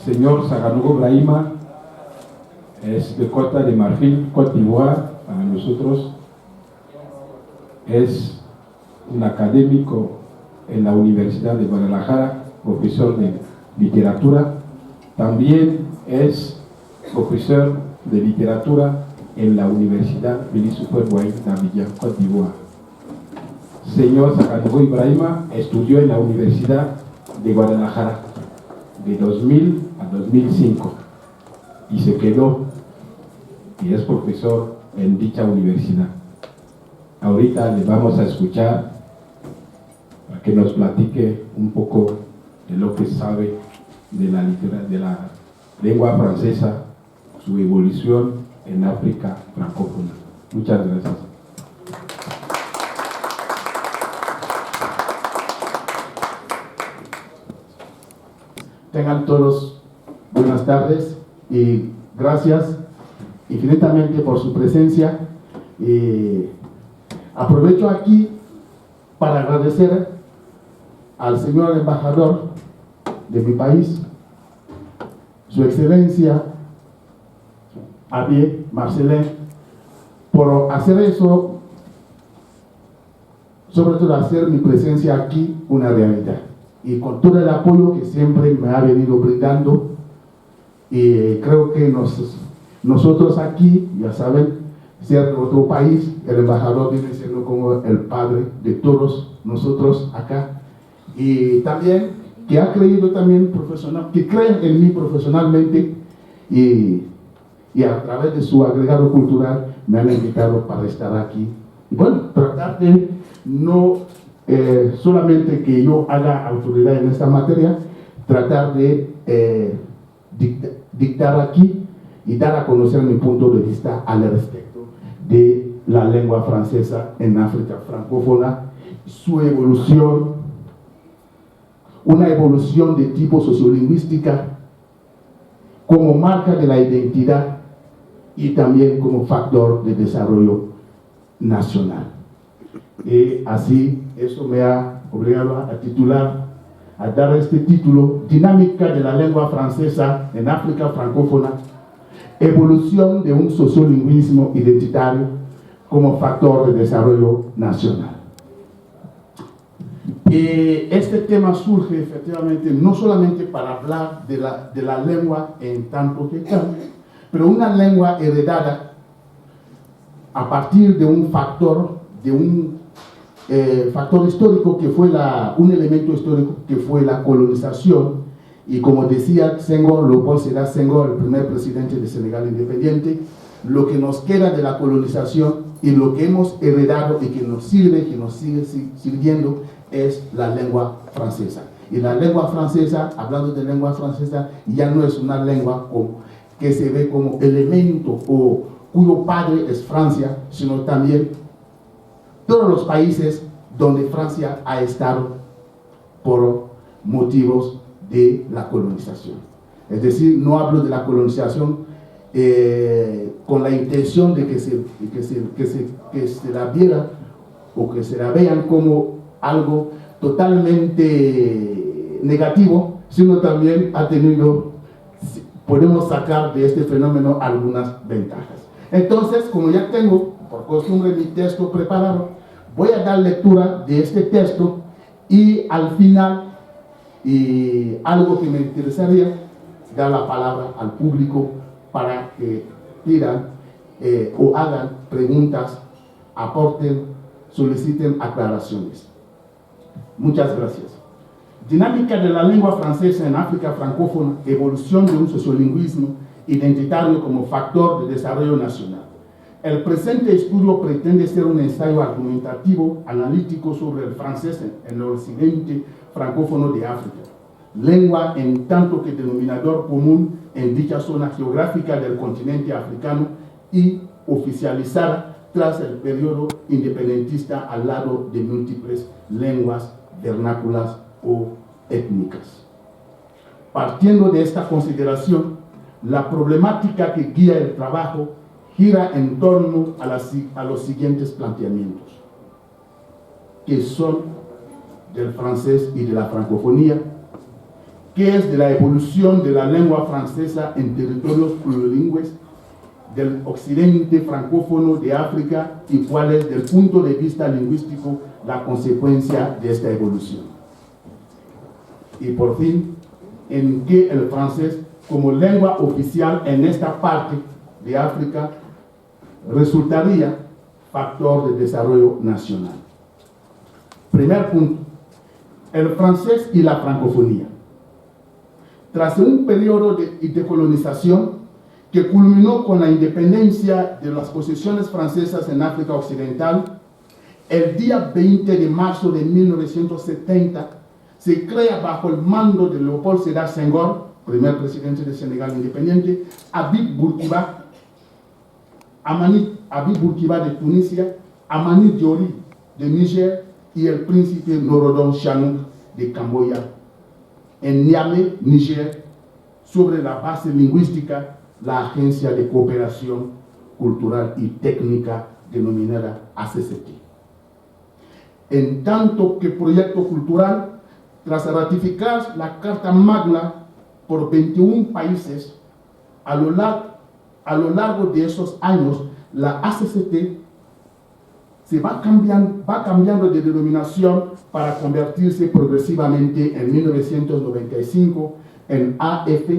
señor Saganogo Brahima es de Costa de Marfil, Côte d'Ivoire, para nosotros. Es un académico en la Universidad de Guadalajara, profesor de literatura. También es profesor de literatura en la Universidad Félix Houphouët-Boigny d'Abidjan, Côte d'Ivoire. Señor Saganogo Ibrahima estudió en la Universidad de Guadalajara de 2000 a 2005 y se quedó y es profesor en dicha universidad. Ahorita le vamos a escuchar para que nos platique un poco de lo que sabe de la literatura, de la lengua francesa, su evolución en África francófona. Muchas gracias. Tengan todos buenas tardes y gracias infinitamente por su presencia. Aprovecho aquí para agradecer al señor embajador de mi país, su excelencia Javier Marcelin, por hacer eso, sobre todo hacer mi presencia aquí una realidad, y con todo el apoyo que siempre me ha venido brindando. Y creo que nosotros aquí, ya saben, ser de otro país, el embajador viene siendo como el padre de todos nosotros acá, y también que ha creído también que creen en mí profesionalmente, y a través de su agregado cultural me han invitado para estar aquí. Y bueno, tratar de no solamente que yo haga autoridad en esta materia, tratar de dictar aquí y dar a conocer mi punto de vista al respecto de la lengua francesa en África francófona, su evolución, una evolución de tipo sociolingüística como marca de la identidad y también como factor de desarrollo nacional. Y así, eso me ha obligado a dar este título: Dinámica de la lengua francesa en África francófona, evolución de un sociolingüismo identitario como factor de desarrollo nacional. Este tema surge efectivamente no solamente para hablar de la lengua en tanto que tal, pero una lengua heredada a partir de un factor histórico que fue un elemento histórico que fue la colonización. Y como decía Senghor, Leopold Sédar Senghor, el primer presidente de Senegal independiente, lo que nos queda de la colonización y lo que hemos heredado y que nos sirve, que nos sigue sirviendo, es la lengua francesa. Y la lengua francesa, hablando de lengua francesa, ya no es una lengua que se ve como elemento o cuyo padre es Francia, sino también todos los países donde Francia ha estado por motivos de la colonización. Es decir, no hablo de la colonización con la intención de que se la viera o que se la vean como algo totalmente negativo, sino también podemos sacar de este fenómeno algunas ventajas. Entonces, como ya tengo por costumbre mi texto preparado, voy a dar lectura de este texto y al final, algo que me interesaría, dar la palabra al público para que pidan o hagan preguntas, aporten, soliciten aclaraciones. Muchas gracias. Dinámica de la lengua francesa en África francófona, evolución de un sociolingüismo identitario como factor de desarrollo nacional. El presente estudio pretende ser un ensayo argumentativo, analítico sobre el francés en el occidente francófono de África, lengua en tanto que denominador común en dicha zona geográfica del continente africano y oficializada tras el periodo independentista al lado de múltiples lenguas vernáculas o étnicas. Partiendo de esta consideración, la problemática que guía el trabajo gira en torno a los siguientes planteamientos, que son del francés y de la francofonía, qué es de la evolución de la lengua francesa en territorios plurilingües del occidente francófono de África y cuál es, desde el punto de vista lingüístico, la consecuencia de esta evolución. Y por fin, en qué el francés, como lengua oficial en esta parte de África, resultaría factor de desarrollo nacional. Primer punto, el francés y la francofonía. Tras un periodo de colonización que culminó con la independencia de las posesiones francesas en África Occidental, el día 20 de marzo de 1970 se crea bajo el mando de Léopold Sédar Senghor, primer presidente de Senegal independiente, Habib Bourguiba de Tunisia, Amani Diori de Níger y el príncipe Norodom Sihanouk de Camboya, en Niamey, Níger, sobre la base lingüística, la Agencia de Cooperación Cultural y Técnica denominada ACCT. En tanto que proyecto cultural, tras ratificar la Carta Magna por 21 países, a lo largo de esos años, la ACCT va cambiando de denominación para convertirse progresivamente en 1995 en AF,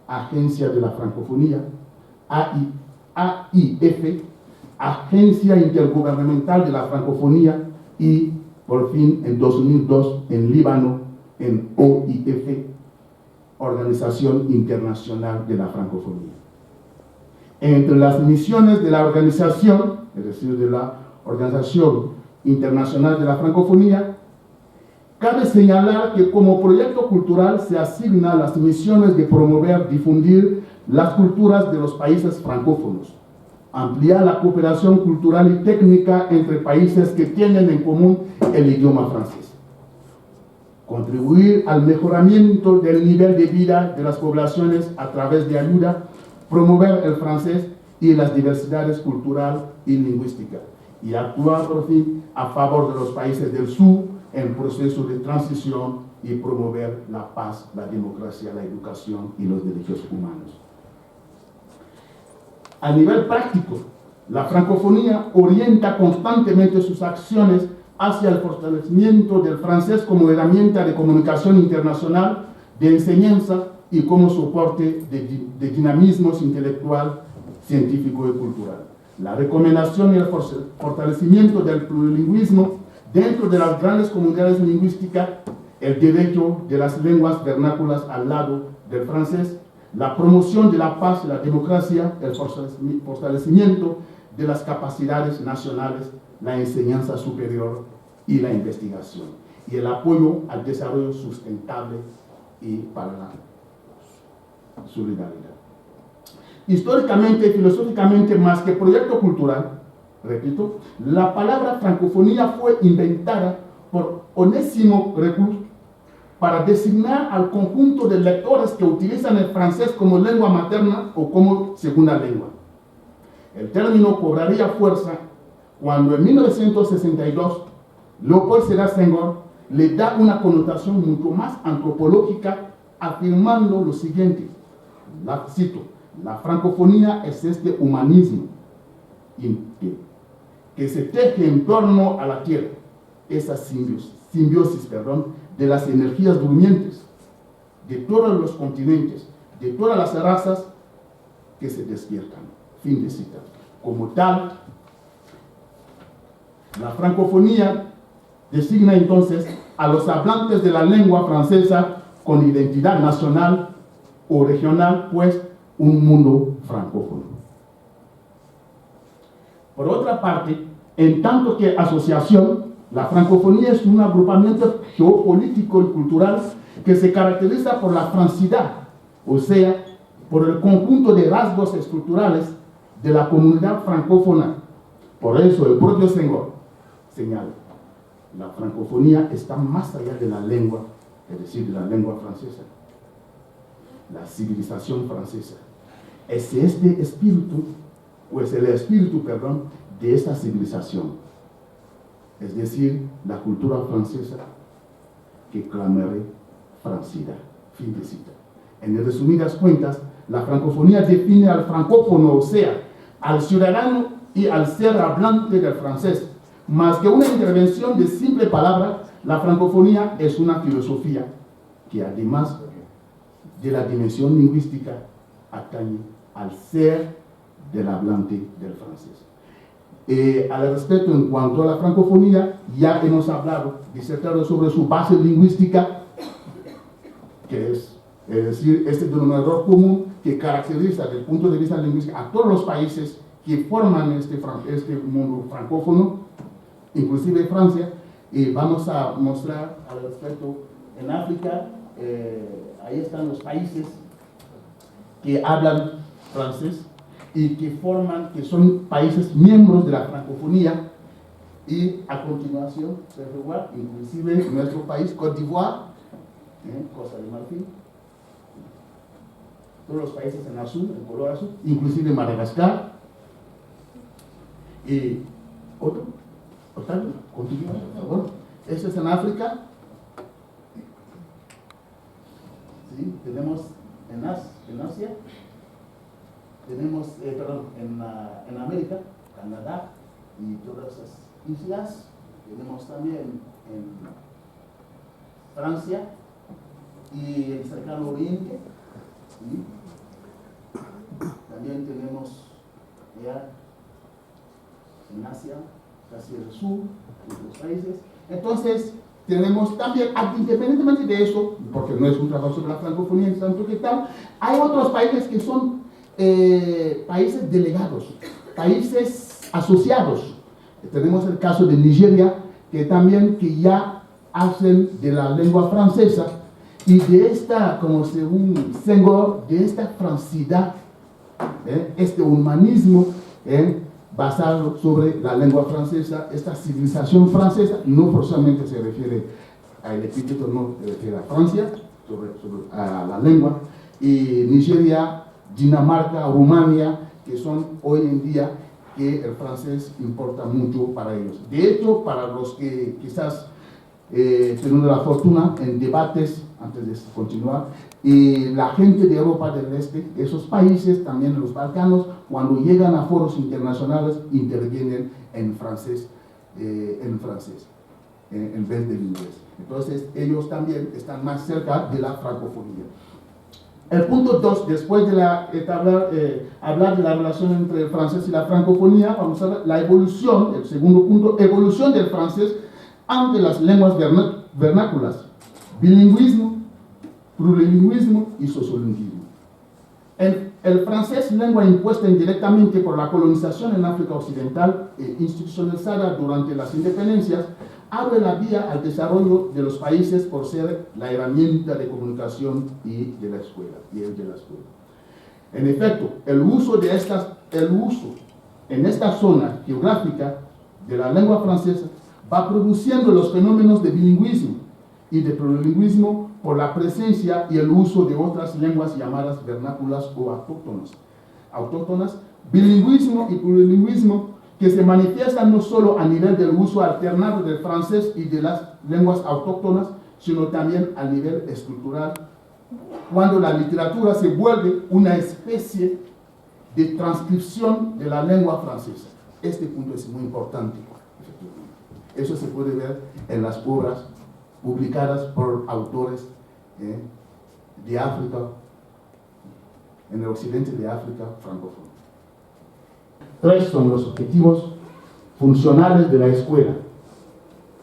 Agencia de la Francofonía, AIF, Agencia Intergubernamental de la Francofonía, y por fin en 2002 en Líbano en OIF, Organización Internacional de la Francofonía. Entre las misiones de la organización, es decir, de la Organización Internacional de la Francofonía, cabe señalar que como proyecto cultural se asigna las misiones de promover, difundir las culturas de los países francófonos, ampliar la cooperación cultural y técnica entre países que tienen en común el idioma francés, contribuir al mejoramiento del nivel de vida de las poblaciones a través de ayuda, promover el francés y las diversidades cultural y lingüística, y actuar por fin a favor de los países del sur en proceso de transición y promover la paz, la democracia, la educación y los derechos humanos. A nivel práctico, la francofonía orienta constantemente sus acciones hacia el fortalecimiento del francés como herramienta de comunicación internacional, de enseñanza y como soporte de dinamismos intelectual, científico y cultural. La recomendación y el fortalecimiento del plurilingüismo dentro de las grandes comunidades lingüísticas, el derecho de las lenguas vernáculas al lado del francés, la promoción de la paz y la democracia, el fortalecimiento de las capacidades nacionales, la enseñanza superior y la investigación, y el apoyo al desarrollo sustentable y para la solidaridad. Históricamente y filosóficamente, más que proyecto cultural, repito, la palabra francofonía fue inventada por Onésimo Reclus para designar al conjunto de lectores que utilizan el francés como lengua materna o como segunda lengua. El término cobraría fuerza cuando en 1962 Léopold Sédar Senghor le da una connotación mucho más antropológica, afirmando lo siguiente, la cito: la francofonía es este humanismo que se teje en torno a la tierra, esa simbiosis, de las energías durmientes, de todos los continentes, de todas las razas que se despiertan. Fin de cita. Como tal, la francofonía designa entonces a los hablantes de la lengua francesa con identidad nacional o regional, pues un mundo francófono. Por otra parte, en tanto que asociación, la francofonía es un agrupamiento geopolítico y cultural que se caracteriza por la francidad, o sea, por el conjunto de rasgos estructurales de la comunidad francófona. Por eso el propio Senghor señala, la francofonía está más allá de la lengua, es decir, de la lengua francesa, la civilización francesa. Es este espíritu, o es el espíritu, de esta civilización, es decir, la cultura francesa que clamaré francidad. Fin de cita. En resumidas cuentas, la francofonía define al francófono, o sea, al ciudadano y al ser hablante del francés. Más que una intervención de simple palabra, la francofonía es una filosofía que además de la dimensión lingüística atañe al ser del hablante del francés. Al respecto, en cuanto a la francofonía, ya hemos hablado, disertado sobre su base lingüística, que es decir, este denominador común que caracteriza desde el punto de vista lingüístico a todos los países que forman este mundo francófono, inclusive Francia. Y vamos a mostrar al respecto en África, ahí están los países que hablan francés y que son países miembros de la francofonía. Y a continuación, inclusive nuestro país, Côte d'Ivoire, Costa de Marfil, todos los países en azul, en color azul, inclusive Madagascar. Y otro, continúa, por favor. Esto es en África. ¿Sí? Tenemos en Asia, tenemos, en América, Canadá y todas esas islas. Tenemos también en Francia y el cercano oriente. ¿Sí? También tenemos ya en Asia, casi el sur, en los países. Entonces, tenemos también, independientemente de eso, porque no es un trabajo sobre la francofonía, tanto que tal, hay otros países que son países delegados, países asociados. Tenemos el caso de Nigeria, que ya hacen de la lengua francesa y de esta, como según Senghor, de esta francidad, este humanismo basado sobre la lengua francesa, esta civilización francesa, no forzosamente se refiere al epíteto, no se refiere a Francia, a la lengua, y Nigeria, Dinamarca, Rumania, que son hoy en día que el francés importa mucho para ellos. De hecho, para los que quizás teniendo la fortuna en debates, antes de continuar, y la gente de Europa del Este, esos países, también los Balcanos, cuando llegan a foros internacionales, intervienen en francés, en vez del inglés. Entonces, ellos también están más cerca de la francofonía. El punto 2, después de hablar de la relación entre el francés y la francofonía, vamos a ver la evolución, el segundo punto, evolución del francés ante las lenguas vernáculas, bilingüismo, plurilingüismo y sociolingüismo. El francés, lengua impuesta indirectamente por la colonización en África Occidental e institucionalizada durante las independencias, abre la vía al desarrollo de los países por ser la herramienta de comunicación y de la escuela. En efecto, el uso en esta zona geográfica de la lengua francesa va produciendo los fenómenos de bilingüismo y de plurilingüismo por la presencia y el uso de otras lenguas llamadas vernáculas o autóctonas, bilingüismo y plurilingüismo que se manifiestan no solo a nivel del uso alternado del francés y de las lenguas autóctonas, sino también a nivel estructural, cuando la literatura se vuelve una especie de transcripción de la lengua francesa. Este punto es muy importante. Eso se puede ver en las obras publicadas por autores de África, en el occidente de África francófona. 3 son los objetivos funcionales de la escuela: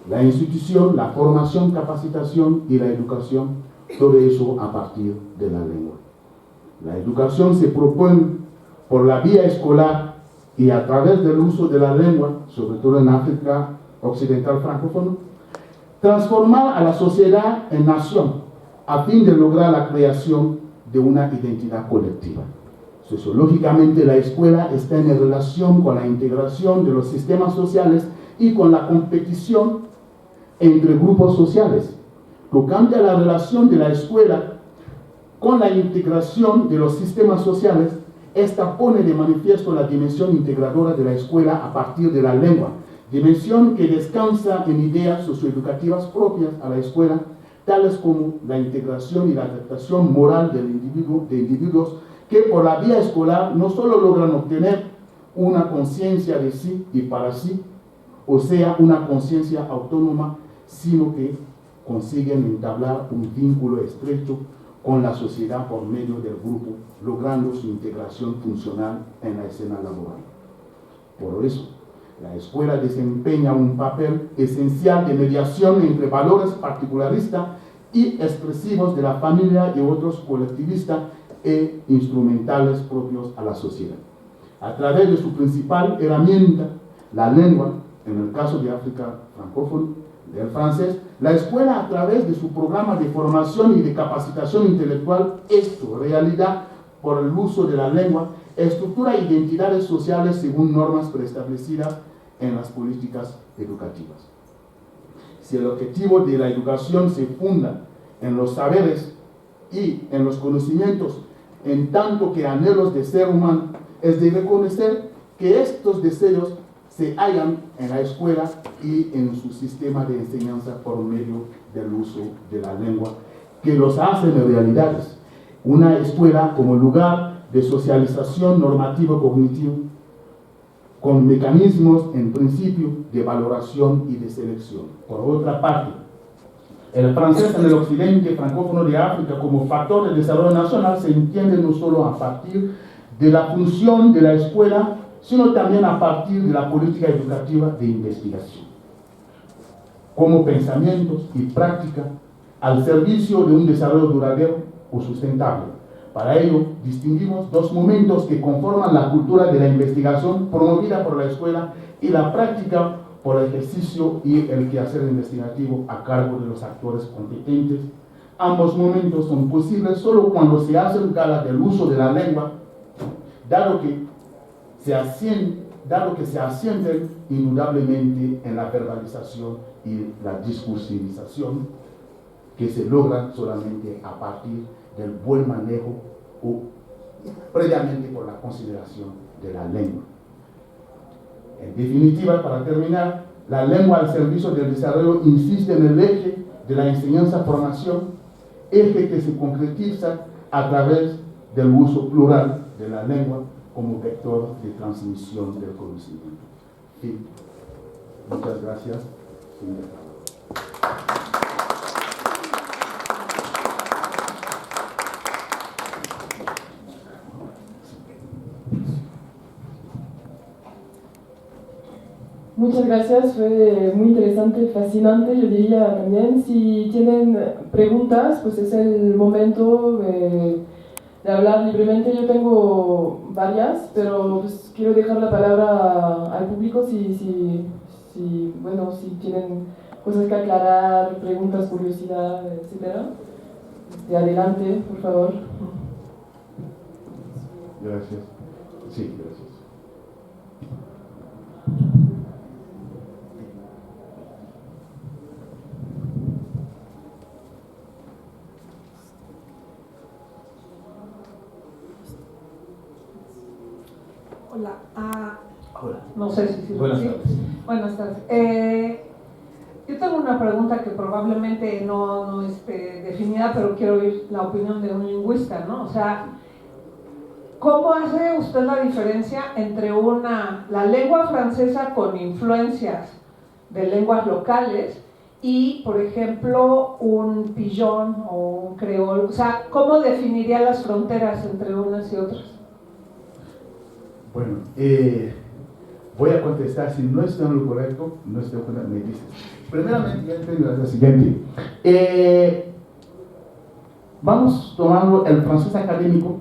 la institución, la formación, capacitación y la educación, todo eso a partir de la lengua. La educación se propone por la vía escolar y a través del uso de la lengua, sobre todo en África occidental francófona, transformar a la sociedad en nación a fin de lograr la creación de una identidad colectiva. Sociológicamente, la escuela está en relación con la integración de los sistemas sociales y con la competición entre grupos sociales. Tocante a la relación de la escuela con la integración de los sistemas sociales, esta pone de manifiesto la dimensión integradora de la escuela a partir de la lengua, dimensión que descansa en ideas socioeducativas propias a la escuela, tales como la integración y la aceptación moral del individuo, de individuos que por la vía escolar no solo logran obtener una conciencia de sí y para sí, o sea, una conciencia autónoma, sino que consiguen entablar un vínculo estrecho con la sociedad por medio del grupo, logrando su integración funcional en la escena laboral. Por eso, la escuela desempeña un papel esencial de mediación entre valores particularistas y expresivos de la familia y otros colectivistas e instrumentales propios a la sociedad. A través de su principal herramienta, la lengua, en el caso de África francófona, del francés, la escuela a través de su programa de formación y de capacitación intelectual, esto, realidad, por el uso de la lengua, estructura identidades sociales según normas preestablecidas en las políticas educativas. Si el objetivo de la educación se funda en los saberes y en los conocimientos, en tanto que anhelos de ser humano, es de reconocer que estos deseos se hallan en la escuela y en su sistema de enseñanza por medio del uso de la lengua, que los hacen realidades. Una escuela como lugar de socialización normativo-cognitivo, con mecanismos en principio de valoración y de selección. Por otra parte, el francés en el occidente francófono de África como factor de desarrollo nacional se entiende no solo a partir de la función de la escuela, sino también a partir de la política educativa de investigación, como pensamientos y práctica al servicio de un desarrollo duradero o sustentable. Para ello, distinguimos dos momentos que conforman la cultura de la investigación promovida por la escuela y la práctica por el ejercicio y el quehacer investigativo a cargo de los actores competentes. Ambos momentos son posibles solo cuando se hace gala del uso de la lengua, dado que se asienten indudablemente en la verbalización y la discursivización que se logran solamente a partir del buen manejo o previamente por la consideración de la lengua. En definitiva, para terminar, la lengua al servicio del desarrollo insiste en el eje de la enseñanza-formación, eje que se concretiza a través del uso plural de la lengua como vector de transmisión del conocimiento. Fin. Muchas gracias. Muchas gracias, fue muy interesante, fascinante, yo diría también. Si tienen preguntas, pues es el momento de hablar libremente. Yo tengo varias, pero pues quiero dejar la palabra al público si tienen cosas que aclarar, preguntas, curiosidad, etc. Adelante, por favor. Gracias. Sí, gracias. Hola. Hola. No sé si... Buenas tardes. Buenas tardes. Yo tengo una pregunta que probablemente no esté definida, pero quiero oír la opinión de un lingüista, ¿no? O sea, ¿cómo hace usted la diferencia entre la lengua francesa con influencias de lenguas locales y, por ejemplo, un pillón o un creol? O sea, ¿cómo definiría las fronteras entre unas y otras? Bueno, voy a contestar. Si no estoy en lo correcto, no estoy en lo que me dices. Primeramente, ya entiendo lo siguiente. Vamos tomando el francés académico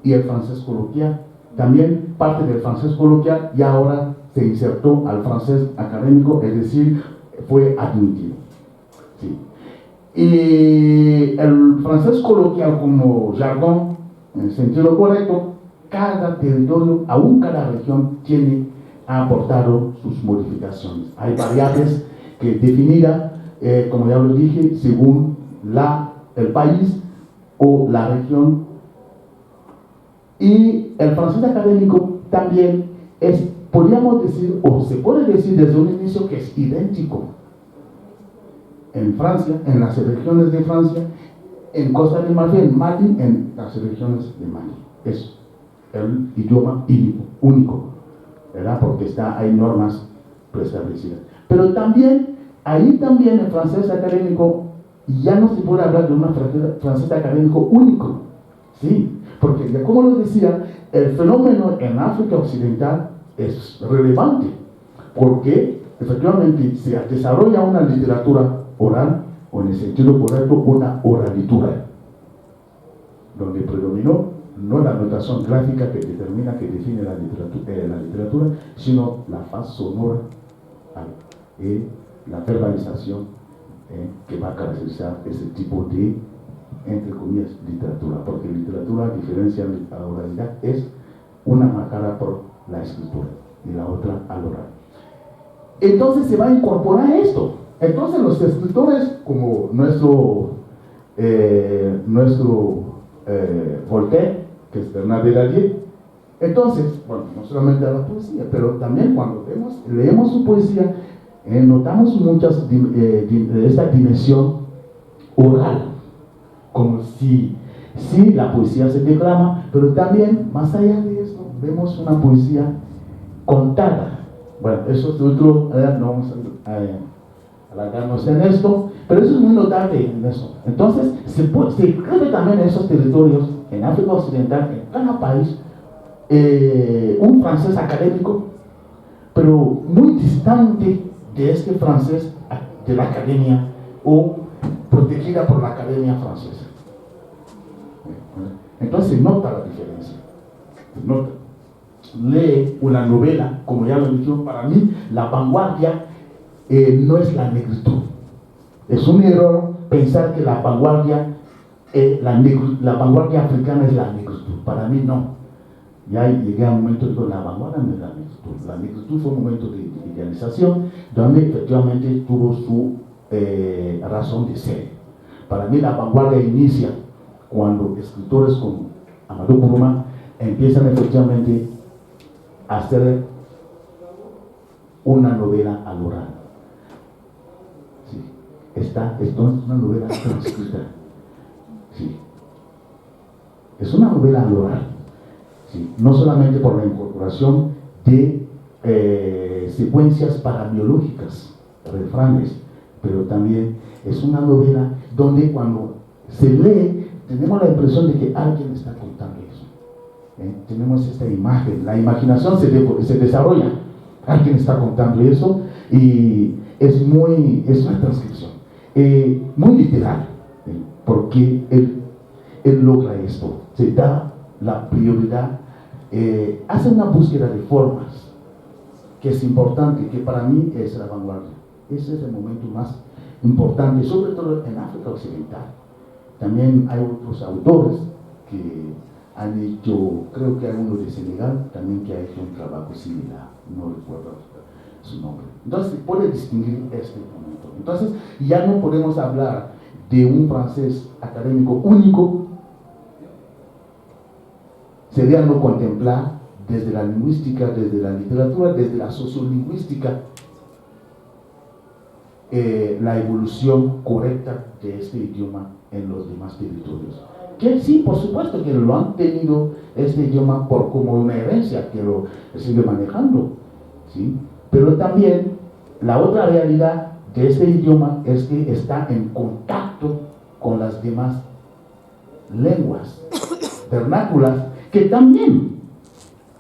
y el francés coloquial. También parte del francés coloquial y ahora se insertó al francés académico, es decir, fue admitido. Sí. Y el francés coloquial como jargón, en el sentido correcto, cada territorio, aún cada región, ha aportado sus modificaciones. Hay variables que definidas, como ya lo dije, según el país o la región. Y el francés académico también podríamos decir, o se puede decir desde un inicio que es idéntico en Francia, en las regiones de Francia, en Costa de Marfil, en Mali, en las regiones de Mali. Es el idioma único, ¿verdad? Porque hay normas preestablecidas. Pero también, ahí también el francés académico, ya no se puede hablar de un francés académico único, ¿sí? Porque, ya como lo decía, el fenómeno en África Occidental es relevante, porque efectivamente se desarrolla una literatura oral, o en el sentido correcto, una oralitura, donde predominó no la notación gráfica que determina, que define la literatura, sino la faz sonora y la verbalización que va a caracterizar ese tipo de, entre comillas, literatura, porque literatura, a diferencia de la oralidad, es una marcada por la escritura y la otra al oral. Entonces se va a incorporar esto. Entonces los escritores, como nuestro Voltaire, que es Bernard Deladier, entonces, bueno, no solamente a la poesía, pero también cuando leemos su poesía, notamos muchas esta dimensión oral, como si la poesía se declama, pero también, más allá de esto, vemos una poesía contada. Bueno, eso es otro, no vamos a alargarnos en esto, pero eso es muy notable en eso. Entonces, se escribe también en esos territorios, en África Occidental, en cada país, un francés académico, pero muy distante de este francés de la academia o protegida por la academia francesa. Entonces se nota la diferencia. Se nota. Lee una novela, como ya lo he dicho, para mí la vanguardia no es la negritud. Es un error pensar que la vanguardia africana es la negritud. Para mí no. Ya llegué a un momento de la vanguardia no es la negritud. La negritud fue un momento de idealización donde efectivamente tuvo su razón de ser. Para mí la vanguardia inicia cuando escritores como Amadou Nkrumah empiezan efectivamente a hacer una novela al oral. Sí. Esto es una novela transcrita. Sí. Es una novela al oral. Sí. No solamente por la incorporación de secuencias parabiológicas, refranes, pero también es una novela donde cuando se lee tenemos la impresión de que alguien está contando eso. Tenemos esta imagen, la imaginación se desarrolla, alguien está contando eso y es una transcripción muy literal, porque él logra esto, se da la prioridad, hace una búsqueda de formas que es importante, que para mí es la vanguardia. Ese es el momento más importante, sobre todo en África Occidental. También hay otros autores que han hecho, creo que hay uno de Senegal también que ha hecho un trabajo similar, no recuerdo su nombre. Entonces se puede distinguir este momento. Entonces ya no podemos hablar de un francés académico único, sería no contemplar desde la lingüística, desde la literatura, desde la sociolingüística, la evolución correcta de este idioma en los demás territorios. Que sí, por supuesto que lo han tenido este idioma como una herencia que lo sigue manejando, ¿sí? Pero también la otra realidad de este idioma es que está en contacto con las demás lenguas vernáculas que también,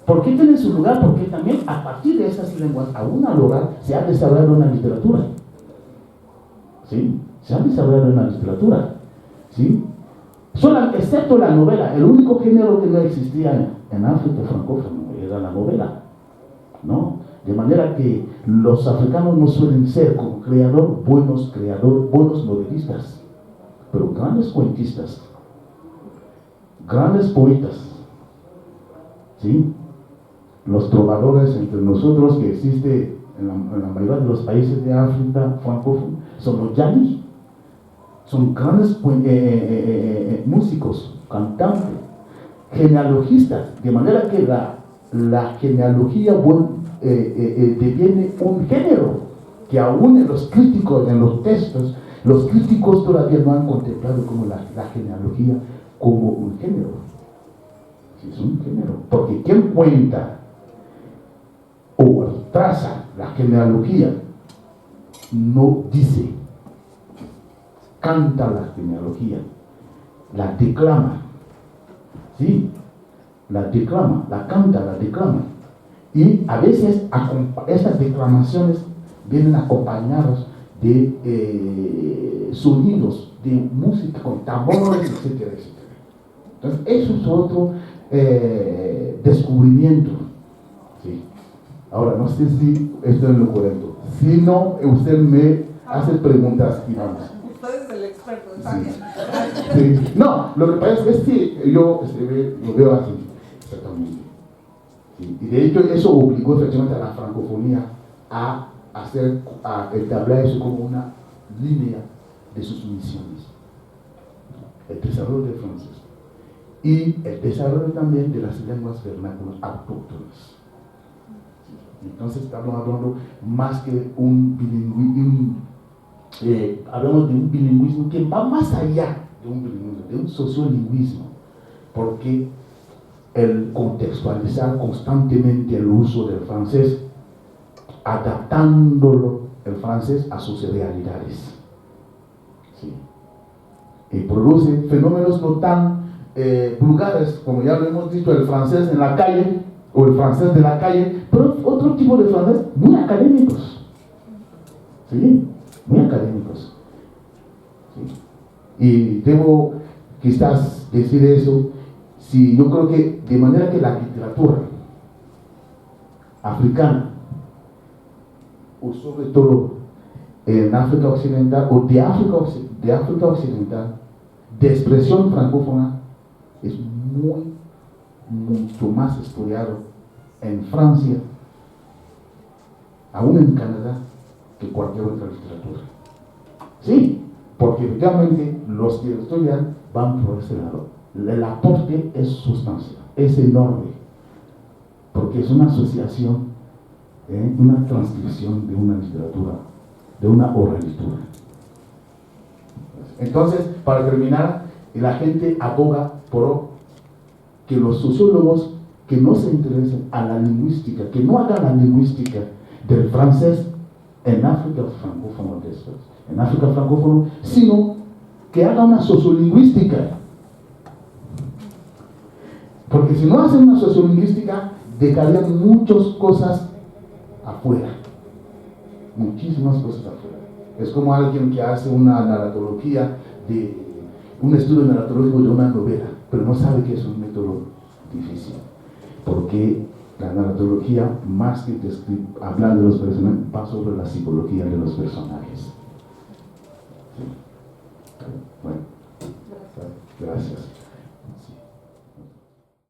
¿por qué tienen su lugar? Porque también a partir de esas lenguas, aún al oral, se ha desarrollado una literatura. ¿Sí? Se ha desarrollado una literatura. ¿Sí? Excepto la novela, el único género que no existía en África francófona era la novela, ¿no? De manera que los africanos no suelen ser como buenos novelistas, pero grandes cuentistas, grandes poetas, ¿sí? Los trovadores entre nosotros que existe en la mayoría de los países de África francófona son los yanis. Son grandes músicos, cantantes, genealogistas, de manera que la genealogía deviene un género que aún en los críticos, en los textos, Los críticos todavía no han contemplado como la genealogía como un género. Sí, es un género. Porque quien cuenta o traza la genealogía no dice, canta la genealogía, la declama. ¿Sí? La declama, la canta, la declama. Y a veces estas declamaciones vienen acompañadas de sonidos, de música con tambores, etcétera, etcétera. Entonces, eso es otro descubrimiento. ¿Sí? Ahora, no sé si estoy en lo correcto. Si no, usted me hace preguntas y vamos. Usted es el experto, está bien. Sí. No, lo que pasa es que yo lo veo así, exactamente. Sí. Y de hecho, eso obligó efectivamente a la francofonía a establecer eso como una línea de sus misiones. El desarrollo del francés y el desarrollo también de las lenguas vernáculas autóctonas. Entonces estamos hablando más que un bilingüismo, hablamos de un bilingüismo que va más allá de un bilingüismo, de un sociolingüismo, porque el contextualizar constantemente el uso del francés, adaptándolo el francés a sus realidades. ¿Sí? Y produce fenómenos no tan vulgares, como ya lo hemos dicho, el francés en la calle, o el francés de la calle, pero otro tipo de francés muy académicos. ¿Sí? Muy académicos. ¿Sí? Y debo quizás decir eso, si yo creo que de manera que la literatura africana, o sobre todo en África Occidental, o de África Occidental, de expresión francófona, es mucho más estudiado en Francia, aún en Canadá, que cualquier otra literatura. Sí, porque efectivamente los que estudian van por ese lado. El aporte es sustancial, es enorme, porque es una asociación, una transcripción de una literatura, de una oralitura. Entonces, para terminar, la gente aboga por que los sociólogos que no se interesen a la lingüística, que no hagan la lingüística del francés en África francófono después, en África francófono, sino que hagan una sociolingüística. Porque si no hacen una sociolingüística, dejarían muchas cosas afuera. Muchísimas cosas afuera. Es como alguien que hace una narratología, un estudio narratológico de una novela, pero no sabe que es un método difícil. Porque la narratología, más que hablar de los personajes, va sobre la psicología de los personajes.